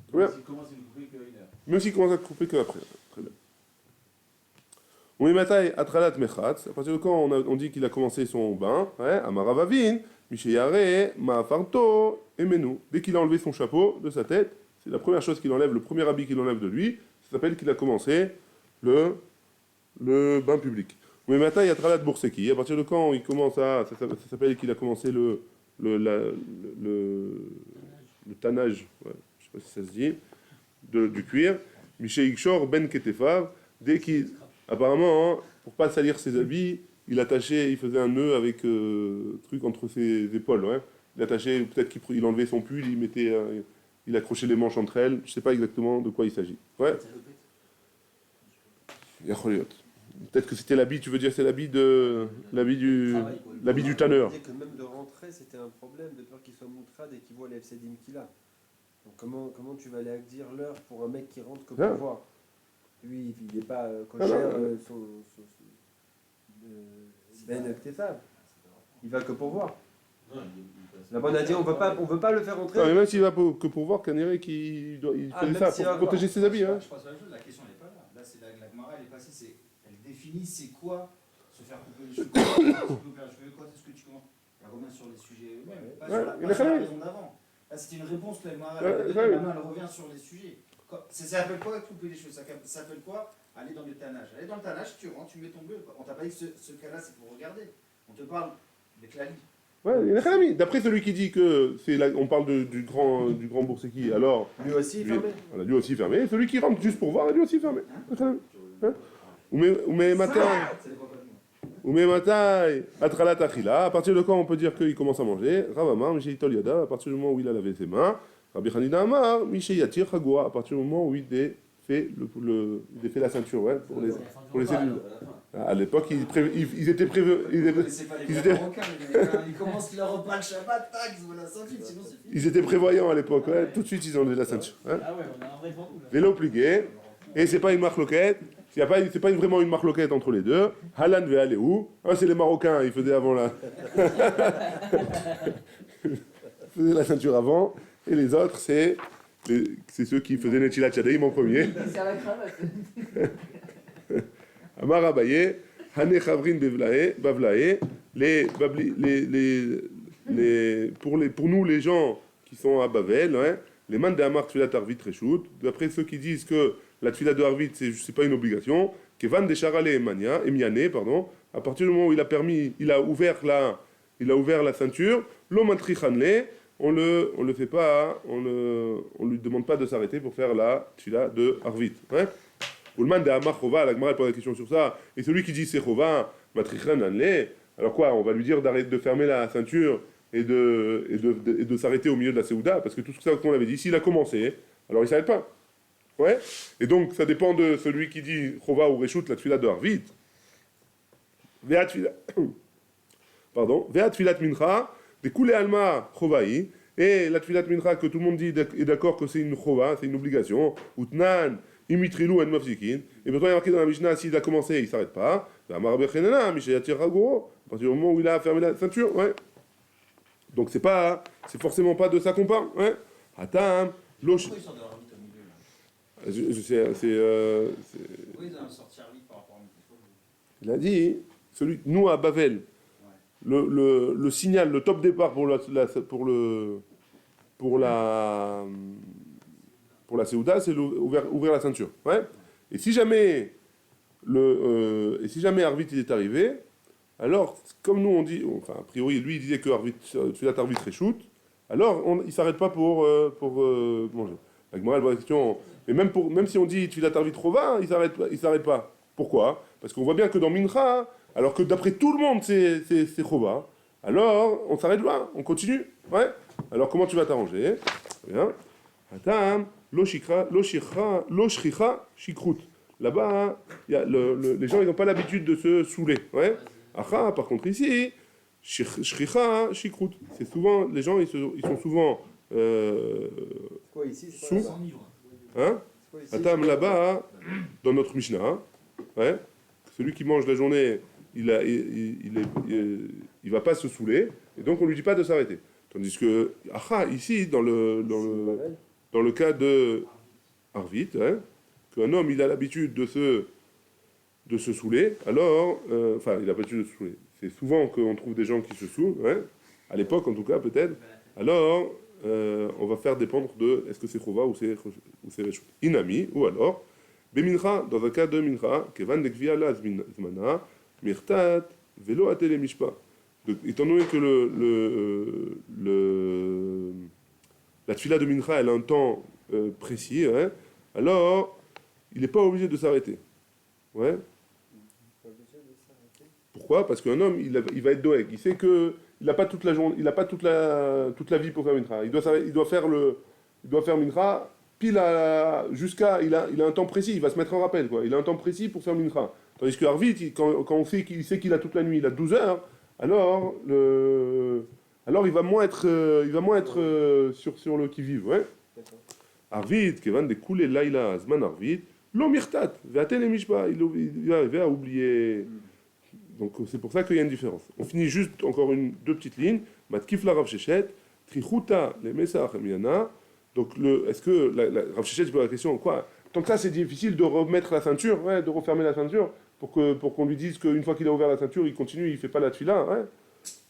Très bien. S'il commence à couper qu'une heure. Même s'il commence à couper qu'après. Très bien. On est matai atralat mechatz, à partir de quand on dit qu'il a commencé son bain, hein, amaravavin, misheyare, maafarto, emenu. Dès qu'il a enlevé son chapeau de sa tête, c'est la première chose qu'il enlève, le premier habit qu'il enlève de lui, ça s'appelle qu'il a commencé le bain public. Mais maintenant, il y a Tralat Bourseki. À partir de quand il commence ça s'appelle qu'il a commencé le tannage, ouais, je ne sais pas si ça se dit, du cuir. Michel Ikshor Ben Ketefav, dès qu'il, apparemment, hein, pour pas salir ses habits, il faisait un nœud avec truc entre ses épaules. Ouais. Il attachait, peut-être qu'il enlevait son pull, il accrochait les manches entre elles. Je ne sais pas exactement de quoi il s'agit. Ouais. Yacholiot. Peut-être que c'était l'habit, tu veux dire c'est l'habit du tanneur. On dit que même de rentrer, c'était un problème, de peur qu'il soit moutrade et qu'il voit les FCDIM qu'il a. Donc comment tu vas aller dire l'heure pour un mec qui rentre que pour voir? Lui, il n'est pas cochère, Ben Ktefab. Il va que pour voir. La bonne a dit on veut pas le faire rentrer. Non, mais même s'il va que pour voir, Canéré il faisait ça pour protéger ses habits. Hein. Je pense que la question n'est pas là. Là, c'est la Gemara, elle est passée, elle définit c'est quoi se faire couper les cheveux, quoi est-ce que tu commences. Elle revient sur les sujets eux-mêmes, pas sur la raison d'avant. Là, c'était une réponse que la Gemara maintenant elle revient sur les sujets. Ça s'appelle quoi couper les cheveux? Ça s'appelle quoi aller dans le tannage? Aller dans le tannage, tu rentres, tu mets ton bleu. On t'a pas dit que ce cas-là c'est pour regarder. On te parle des clalis. Ouais, il y en a mis. D'après celui qui dit que on parle du grand Bourseki, alors lui aussi fermé. Voilà, lui aussi fermé. Et celui qui rentre juste pour voir, lui aussi fermé. Hein? Ou mais matai, atralat achila. À partir de quand on peut dire qu'il commence à manger? Ravamar, Michel Yada. À partir du moment où il a lavé ses mains. Rabbi Hanina Amar, Michel Yatir Chagoua. À partir du moment où il est fait il fait la ceinture, ouais, pour les cellules. À la fin. À l'époque, ils étaient prévus. C'est pas les Ils vrais étaient- Marocains, les mecs, hein. Ils commencent leur repas le Shabbat, tac, ils ouvrent la ceinture, sinon c'est fini. Ils étaient prévoyants à l'époque, ouais. Tout de suite, ils ont enlevé la ceinture. Hein. Ah ouais, on a un vrai vendou là. Vélo plié, et c'est pas une marloquette. C'est pas vraiment une marloquette entre les deux. Halan veut aller où? Un, c'est les Marocains, ils faisaient avant la. Ils faisaient la ceinture avant, et les autres, c'est ceux qui faisaient Netilat Shadaim en premier. C'est à la cravate. Amar Abaye, Hane Chavrin Bavlae, pour nous, les gens qui sont à Bavel, ouais, les man de Amar Tfilat Arvit Reshut, d'après ceux qui disent que la Tfilat de Arvit, c'est pas une obligation, Kevan de Charale Emiane, pardon, à partir du moment où il a ouvert la ceinture, l'Omantri Hanle, on le fait pas, on lui demande pas de s'arrêter pour faire la Tfilat de Arvit. Ouais. Oulman de Amar Chova, la Gemara pose la question sur ça, et celui qui dit c'est Chova, Matrichan Hanle, alors quoi, on va lui dire d'arrêter de fermer la ceinture et de s'arrêter au milieu de la Séouda, parce que tout ça qu'on avait dit, s'il a commencé, alors il ne s'arrête pas. Ouais. Et donc, ça dépend de celui qui dit Chova ou Reshut, la Tfilat de Arvit. Veat Tfilat Mincha, des Koulé Alma Chovaï, et la Tfilat Mincha que tout le monde dit est d'accord que c'est une Chova, c'est une obligation, Utnan, Imitrilou en Mafsikin, et pourtant il y a marqué dans la Mishnah, s'il a commencé, il ne s'arrête pas. Amar Bechenana, Mishayatir Hagoro, à partir du moment où il a fermé la ceinture, ouais. Donc c'est forcément pas de ça qu'on parle, ouais. Atam, Loch. Pourquoi ils sortent de leur vite au milieu là? Je sais, Pourquoi ils doivent sortir vite par rapport à Mikifo? il a dit, nous à Bavel, le signal, le top départ pour la Séouda, c'est ouvrir la ceinture. Ouais. Et si jamais Arvit il est arrivé, alors comme nous on dit, enfin a priori lui il disait que Arvit Reshut, alors il s'arrête pas pour manger. La Gemara elle pose la question, mais même si on dit Tfilat Arvit Rova, il s'arrête pas. Pourquoi? Parce qu'on voit bien que dans Mincha, alors que d'après tout le monde c'est Rova, alors on s'arrête là, on continue. Ouais. Alors comment tu vas t'arranger? Bien. Atam, lo shricha shikrut. Là-bas, les gens ils n'ont pas l'habitude de se saouler. Ouais. Acha, par contre ici, shricha shikrut. C'est souvent, les gens ils sont souvent Quoi ici? sous. Sans vivre. Hein? Atam là-bas, dans notre Mishnah, ouais, celui qui mange la journée, il va pas se saouler, et donc on lui dit pas de s'arrêter. Tandis que, ici, dans le cas de Arvit, hein, qu'un homme il a l'habitude de se saouler, alors, enfin, il a l'habitude de se saouler. C'est souvent qu'on trouve des gens qui se saoulent, hein, à l'époque en tout cas peut-être, alors on va faire dépendre de est-ce que c'est Chova ou c'est Reshut. Inami, ou alors, Bemincha, dans un cas de Mincha, Kevan dekvia la zmana, mirtat, velo atele mishpa. Étant donné que la tfila de Mincha, elle a un temps précis, hein, alors il n'est pas obligé de s'arrêter. Ouais. Pourquoi? Parce qu'un homme, il va être doeg. Il sait que il n'a pas toute la journée, il n'a pas toute la vie pour faire Mincha. Il doit faire Mincha pile jusqu'à, il a un temps précis. Il va se mettre en rappel, quoi. Il a un temps précis pour faire Mincha. Tandis que Arvit, quand on sait qu'il a toute la nuit, il a 12 heures. Alors il va moins être sur le qui-vive, ouais. Arvit, Kevan de Koulé Laila Zman Arvit, l'Omirtat, Ve'atel Mishpa, il va arriver à oublier. Donc c'est pour ça qu'il y a une différence. On finit juste encore deux petites lignes. Matkif la Rav Shechet, Trichuta le Mesach Emiana. Donc est-ce que la Rav Shechet pose la question, quoi? Tant que ça c'est difficile de remettre la ceinture, ouais, de refermer la ceinture, pour qu'on lui dise qu'une fois qu'il a ouvert la ceinture, il continue, il fait pas la tfila, ouais.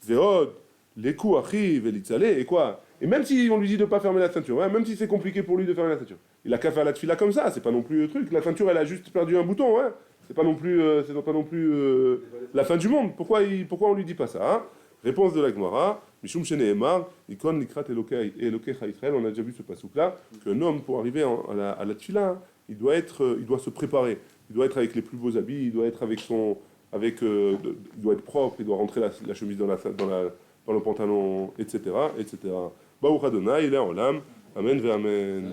Veod, les coups arrivent, et quoi? Et même si on lui dit de pas fermer la ceinture, ouais, même si c'est compliqué pour lui de fermer la ceinture, il a qu'à faire la tfila comme ça, c'est pas non plus le truc. La ceinture, elle a juste perdu un bouton, ouais. C'est pas non plus la fin du monde. Pourquoi on lui dit pas ça, hein? Réponse de la Gemara, Mishum Sheneemar, Ikon Likrat Elokecha Israël. On a déjà vu ce passouk-là, qu'un homme pour arriver à la tfila, il doit se préparer. Il doit être avec les plus beaux habits, il doit être il doit être propre, il doit rentrer la chemise dans le pantalon, etc., etc. Baruch Adonai, il est en l'âme. Amen ve amen.